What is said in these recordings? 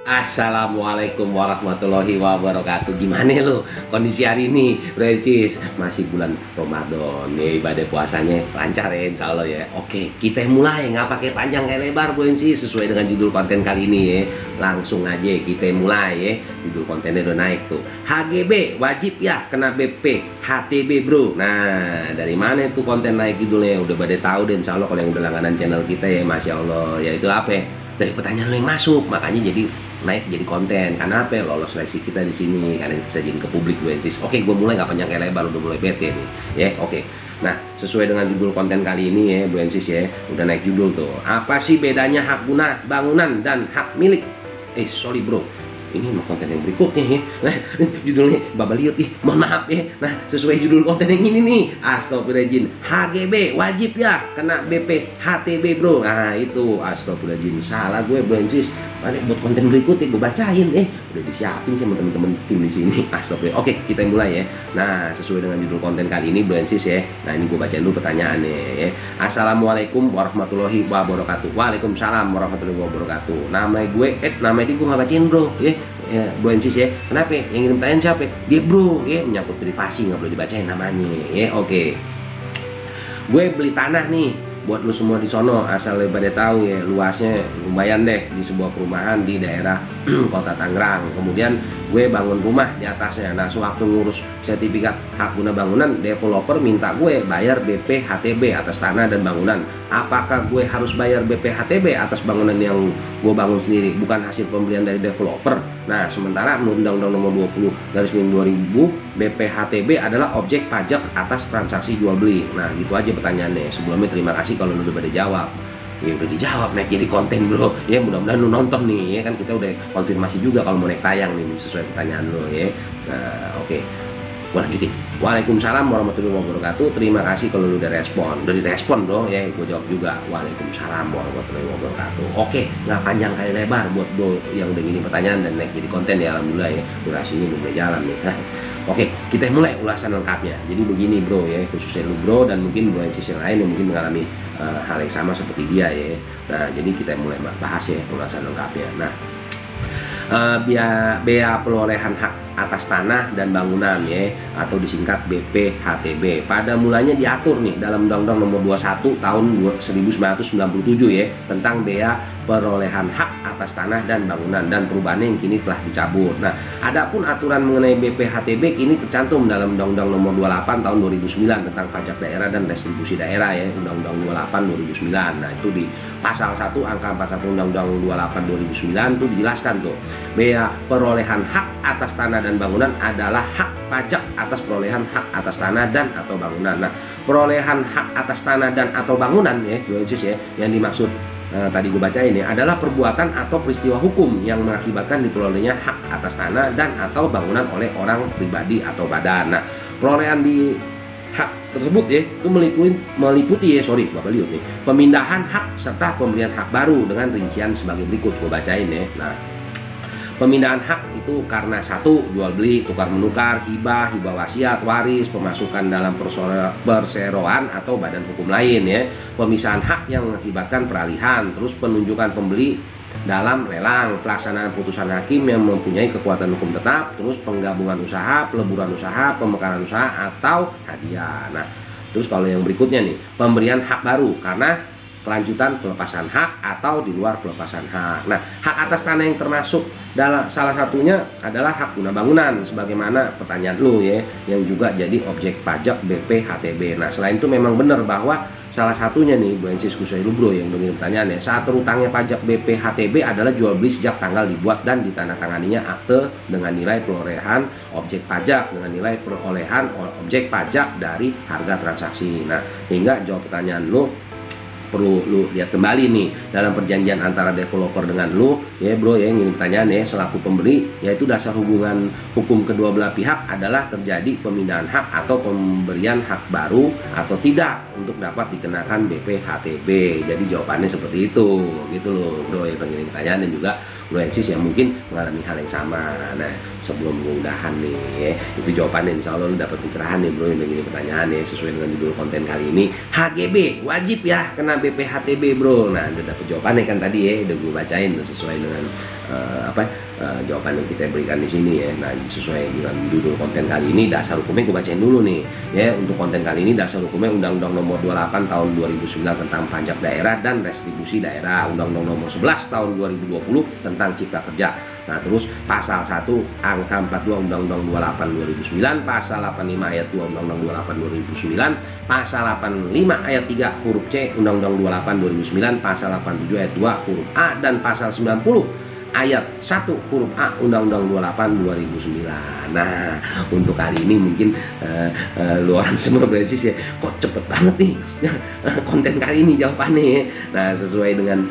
Assalamualaikum warahmatullahi wabarakatuh. Gimana lo kondisi hari ini, Francis? Masih bulan Ramadan ya, ibadah puasanya lancar ya, insya Allah ya. Oke, kita mulai, nggak pakai panjang kayak lebar, Francis. Sesuai dengan judul konten kali ini ya. Langsung aja kita mulai ya. Judul kontennya udah naik tuh. HGB wajib ya kena BP HTB bro. Nah, dari mana tuh konten naik judulnya? Udah pada tahu deh, insya Allah kalau yang udah langganan channel kita ya, masya Allah. Yaitu apa ya? Dari pertanyaan lo yang masuk, makanya jadi naik jadi konten. Karena apa? Lolos seleksi kita di sini, karena kita sajiin ke publik, Bu Ensis. Oke, gue mulai nggak panjang kayak lebar, udah mulai bete nih ya. Oke, nah sesuai dengan judul konten kali ini ya, Bu Ensis ya, udah naik judul tuh. Apa sih bedanya hak guna bangunan dan hak milik? Sorry bro, ini mah konten yang berikutnya ya. Nah, judulnya babaliut ih, mohon maaf ya. Nah, sesuai judul konten yang ini nih, astagfirullahaladzim, HGB wajib ya kena BP HTB bro. Nah itu, astagfirullahaladzim, salah gue Bu Ensis. Balik buat konten berikutnya gue bacain udah disiapin sama temen-temen tim di sini. Astagfirullah. Oke, kita mulai ya. Nah, sesuai dengan judul konten kali ini Bu Ensis ya. Nah, ini gue bacain dulu pertanyaannya ya. Assalamualaikum warahmatullahi wabarakatuh. Waalaikumsalam warahmatullahi wabarakatuh. Nama gue gue nggak bacain bro ya. Bu Ensis ya. Kenapa? Yang ngirim pertanyaan siapa? Dia bro ya, menyangkut privasi, nggak boleh dibacain namanya ya. Oke. Gue beli tanah nih buat lu semua di sono, asal lu pada tahu ya, luasnya lumayan deh, di sebuah perumahan di daerah kota Tangerang. Kemudian gue bangun rumah di atasnya. Nah, sewaktu ngurus sertifikat hak guna bangunan, developer minta gue bayar BP HTB atas tanah dan bangunan. Apakah gue harus bayar BP HTB atas bangunan yang gue bangun sendiri, bukan hasil pembelian dari developer? Nah, sementara menurut Undang-Undang Nomor 20/2000, BP HTB adalah objek pajak atas transaksi jual beli. Nah, gitu aja pertanyaannya. Sebelumnya terima kasih kalau lu udah pada jawab. Ya udah dijawab, naik jadi konten bro ya, mudah-mudahan lu nonton nih ya, kan kita udah konfirmasi juga kalau mau naik tayang nih sesuai pertanyaan lu ya. Nah oke, gua lanjutin. Waalaikumsalam warahmatullahi wabarakatuh. Terima kasih kalau lu udah respon. Udah direspon bro ya, gue jawab juga waalaikumsalam warahmatullahi wabarakatuh. Oke, nggak panjang kali lebar buat bro yang udah gini pertanyaan dan naik jadi konten ya, alhamdulillah ya, durasinya udah jalan nih. Oke, kita mulai ulasan lengkapnya. Jadi begini bro ya, khususnya lu bro dan mungkin bro yang sisi lain yang mungkin mengalami hal yang sama seperti dia ya. Nah, jadi kita mulai bahas ya ulasan lengkapnya. Nah, bea perolehan hak atas tanah dan bangunan ya, atau disingkat BP HTB, pada mulanya diatur nih dalam Undang-Undang Nomor 21 tahun 1997 ya, tentang bea perolehan hak atas tanah dan bangunan, dan perubahannya yang kini telah dicabut. Nah, adapun aturan mengenai BP HTB kini tercantum dalam Undang-Undang Nomor 28 tahun 2009 tentang pajak daerah dan restitusi daerah ya, Undang-Undang 28 2009. Nah, itu di pasal 1 angka 41 Undang-Undang 28 2009 itu dijelaskan tuh, bea perolehan hak atas tanah dan bangunan adalah hak pajak atas perolehan hak atas tanah dan atau bangunan. Nah, perolehan hak atas tanah dan atau bangunan ya, ya, yang dimaksud tadi gue baca ini adalah perbuatan atau peristiwa hukum yang mengakibatkan diperolehnya hak atas tanah dan atau bangunan oleh orang pribadi atau badan. Nah, perolehan di hak tersebut ya itu meliputi pemindahan hak serta pemberian hak baru dengan rincian sebagai berikut, gue bacain ya. Nah, pemindahan hak itu karena satu, jual beli, tukar menukar, hibah wasiat, waris, pemasukan dalam perseroan atau badan hukum lain ya, pemisahan hak yang mengakibatkan peralihan, terus penunjukan pembeli dalam lelang, pelaksanaan putusan hakim yang mempunyai kekuatan hukum tetap, terus penggabungan usaha, peleburan usaha, pemekaran usaha atau hadiah. Nah, terus kalau yang berikutnya nih, pemberian hak baru karena kelanjutan pelepasan hak atau di luar pelepasan hak. Nah, hak atas tanah yang termasuk dalam salah satunya adalah hak guna bangunan, sebagaimana pertanyaan lu ya, yang juga jadi objek pajak BP HTB. Nah, selain itu memang benar bahwa salah satunya nih Bu Ensis Kusai lu bro yang begini pertanyaannya, saat terutangnya pajak BP HTB adalah jual beli sejak tanggal dibuat dan ditandatanganinya akte dengan nilai perolehan objek pajak dengan nilai perolehan objek pajak dari harga transaksi. Nah, sehingga jawab pertanyaan lu perlu lu lihat kembali nih dalam perjanjian antara developer dengan lu ya bro ya, ini pertanyaan ya, selaku pembeli, yaitu dasar hubungan hukum kedua belah pihak adalah terjadi pemindahan hak atau pemberian hak baru atau tidak untuk dapat dikenakan BP HTB. Jadi jawabannya seperti itu gitu loh bro yang pengen pertanyaan, dan juga bro Ensis yang mungkin mengalami hal yang sama. Nah, sebelum mengudahan nih ya, itu jawabannya, insya Allah lu dapat pencerahan nih bro yang begini pertanyaan ya, sesuai dengan judul konten kali ini. HGB wajib ya kena kena BPHTB bro. Nah udah dapet jawabannya kan tadi ya, udah gue bacain tuh sesuai dengan jawaban yang kita berikan di sini ya. Nah sesuai dengan judul konten kali ini, dasar hukumnya gue bacain dulu nih ya. Untuk konten kali ini dasar hukumnya Undang-Undang Nomor 28 Tahun 2009 tentang pajak daerah dan restitusi daerah, Undang-Undang Nomor 11 Tahun 2020 tentang cipta kerja. Nah terus pasal 1 angka 42 Undang-Undang 28 2009, pasal 85 ayat 2 Undang-Undang 28 2009, pasal 85 ayat 3 huruf C Undang-Undang 28 2009, pasal 87 ayat 2 huruf A, dan pasal 90 ayat 1 huruf A Undang-Undang 28 2009. Nah untuk kali ini mungkin lu orang semua berarti ya, kok cepet banget nih konten kali ini jawabannya ya. Nah sesuai dengan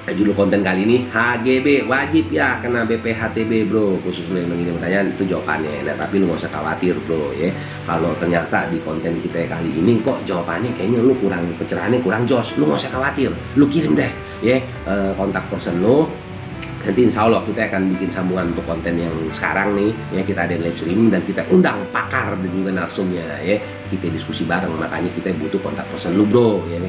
judul konten kali ini, HGB wajib ya kena BPHTB bro. Khusus lu yang mengirim pertanyaan itu jawabannya. Nah tapi lu gak usah khawatir bro ya, kalau ternyata di konten kita kali ini kok jawabannya kayaknya lu kurang, pencerahannya kurang jos, lu gak usah khawatir, lu kirim deh ya kontak person lu. Nanti insya Allah kita akan bikin sambungan untuk konten yang sekarang nih ya, kita ada live streaming dan kita undang pakar dan juga narsumnya ya, kita diskusi bareng. Makanya kita butuh kontak person lu bro ya,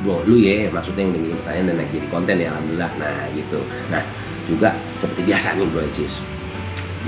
bro lu ya, maksudnya yang dengerin pertanyaan dan naik jadi konten ya, alhamdulillah. Nah gitu. Nah juga seperti biasa nih bro cis,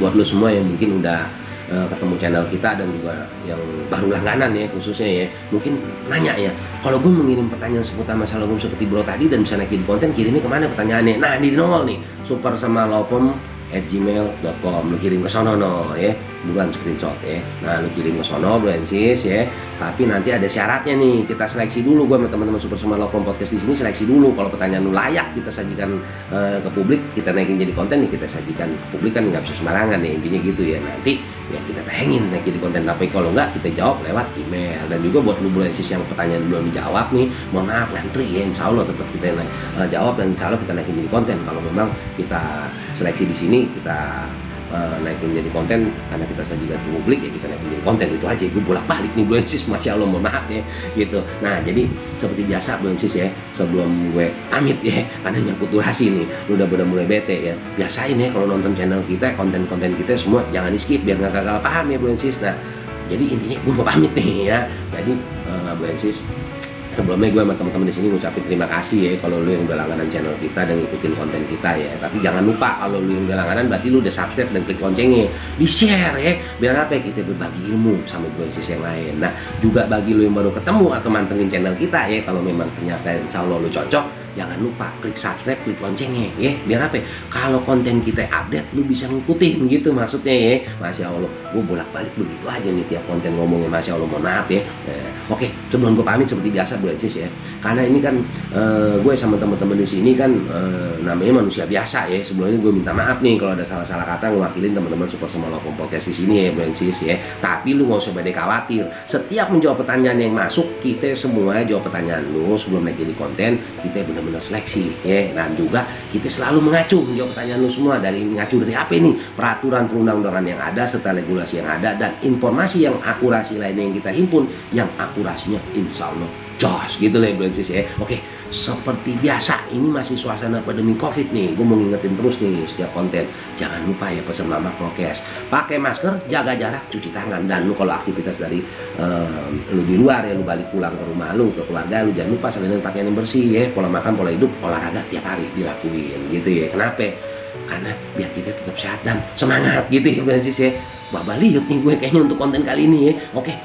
buat lu semua yang mungkin udah ketemu channel kita dan juga yang baru langganan ya khususnya ya, mungkin nanya ya, kalau gue mengirim pertanyaan seputar masalah hukum seperti bro tadi dan bisa naik jadi konten, kirimnya kemana pertanyaannya? Nah di nongol nih, supersamalawfirm@gmail.com, lu kirim ke sono no ya, buruan screenshot ya. Nah lu kirim ke sono bro cis ya, tapi nanti ada syaratnya nih, kita seleksi dulu. Gue sama teman-teman Super Smart Law Firm Podcast di sini seleksi dulu, kalau pertanyaan lu layak kita sajikan ke publik, kita naikin jadi konten nih, kita sajikan ke publik, kan nggak bisa sembarangan ya, intinya gitu ya. Nanti ya kita tayangin naik jadi konten, tapi kalau nggak kita jawab lewat email. Dan juga buat lu bro cis yang pertanyaan belum dijawab nih, mohon maaf ngantri ya, insya Allah tetap kita jawab dan insya Allah kita naikin jadi konten. Kalau memang kita seleksi di sini, kita naikin jadi konten karena kita sajikan ke publik ya, kita naikin jadi konten. Itu aja, gue bolak-balik nih bro cis, masya Allah, mohon maaf ya gitu. Nah jadi seperti biasa bro cis ya, sebelum gue pamit ya, karena nyangkut durasi nih, lu udah mulai bete ya, biasain ya kalau nonton channel kita, konten-konten kita semua jangan di skip biar nggak gagal paham ya bro cis. Nah jadi intinya gue mau pamit nih ya. Jadi bro cis, sebelumnya gue sama teman-teman di sini ngucapin terima kasih ya kalau lu yang udah langganan channel kita dan ngikutin konten kita ya. Tapi jangan lupa kalau lu yang udah langganan berarti lu udah subscribe dan klik loncengnya, di share ya, biar apa ya, kita berbagi ilmu sama gue yang lain. Nah juga bagi lu yang baru ketemu atau mantengin channel kita ya, kalau memang ternyata insya Allah lu cocok, jangan lupa klik subscribe, klik loncengnya ya, biar apa ya, kalau konten kita update lu bisa ngikutin gitu maksudnya ya. Masya Allah, gue bolak-balik begitu aja nih tiap konten ngomongnya, masya Allah, mohon maaf ya. Oke, sebelum gue pamit seperti biasa bro cis ya, karena ini kan gue sama teman-teman di sini kan namanya manusia biasa ya. Sebelumnya gue minta maaf nih kalau ada salah-salah kata ngewakilin teman-teman Super Smart Law Firm Podcast di sini ya bro cis ya. Tapi lu nggak usah pada khawatir, setiap menjawab pertanyaan yang masuk, kita semua jawab pertanyaan lu sebelum naik jadi konten, kita benar-benar seleksi ya. Dan juga kita selalu mengacu menjawab pertanyaan lu semua, dari mengacu dari apa ini, peraturan perundang-undangan yang ada serta regulasi yang ada, dan informasi yang akurasi lainnya yang kita himpun, yang akurasinya insya Allah jos gitu lah bro cis ya. Oke, seperti biasa ini masih suasana pandemi covid nih, gue mau ngingetin terus nih setiap konten, jangan lupa ya pesan mama prokes, pakai masker, jaga jarak, cuci tangan. Dan lu kalau aktivitas dari lu di luar ya, lu balik pulang ke rumah lu, ke keluarga lu, jangan lupa selain pakaian yang bersih ya, pola makan, pola hidup, olahraga tiap hari dilakuin gitu ya. Kenapa? Karena biar kita tetap sehat dan semangat gitu ya bro cis ya. Babaliut nih gue kayaknya untuk konten kali ini ya. Oke,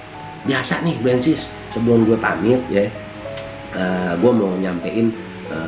biasa nih bro cis, sebelum gue pamit ya, gue mau nyampein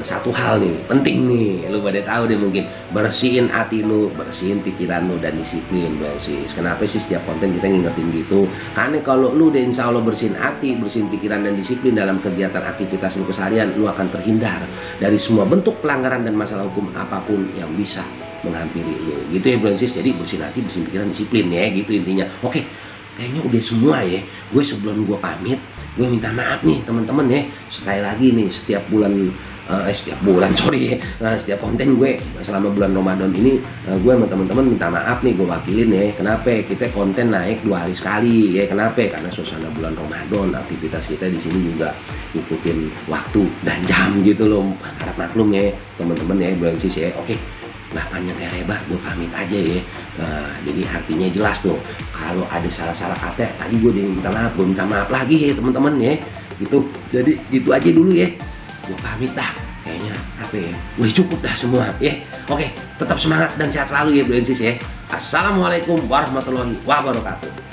satu hal nih, penting nih, lu pada tahu deh mungkin, bersihin hati lu, bersihin pikiran lu, dan disiplin bro cis. Kenapa sih setiap konten kita ngingetin gitu? Karena kalau lu udah insya Allah bersihin hati, bersihin pikiran dan disiplin dalam kegiatan aktivitas lu keseharian, lu akan terhindar dari semua bentuk pelanggaran dan masalah hukum apapun yang bisa menghampiri lu gitu ya bro cis. Jadi bersihin hati, bersihin pikiran, disiplin ya gitu intinya. Oke, kayaknya udah semua ya. Gue sebelum gue pamit, gue minta maaf nih teman-teman ya, sekali lagi nih, setiap bulan setiap konten gue selama bulan Ramadan ini, gue sama teman-teman minta maaf nih, gue wakilin ya. Kenapa? Kita konten naik 2 hari sekali ya. Kenapa? Karena suasana bulan Ramadan, aktivitas kita di sini juga ngikutin waktu dan jam gitu loh. Harap maklum ya teman-teman ya bro cis ya. Oke, nggak panjang kayak lebar, gue pamit aja ya. Jadi artinya jelas tuh, kalau ada salah-salah kata tadi gue minta maaf, gue minta maaf lagi ya teman-teman ya gitu. Jadi gitu aja dulu ya. Gua pamit dah. Kayaknya apa ya? Udah cukup dah semua ya. Oke, tetap semangat dan sehat selalu ya Bro and Sis ya. Assalamualaikum warahmatullahi wabarakatuh.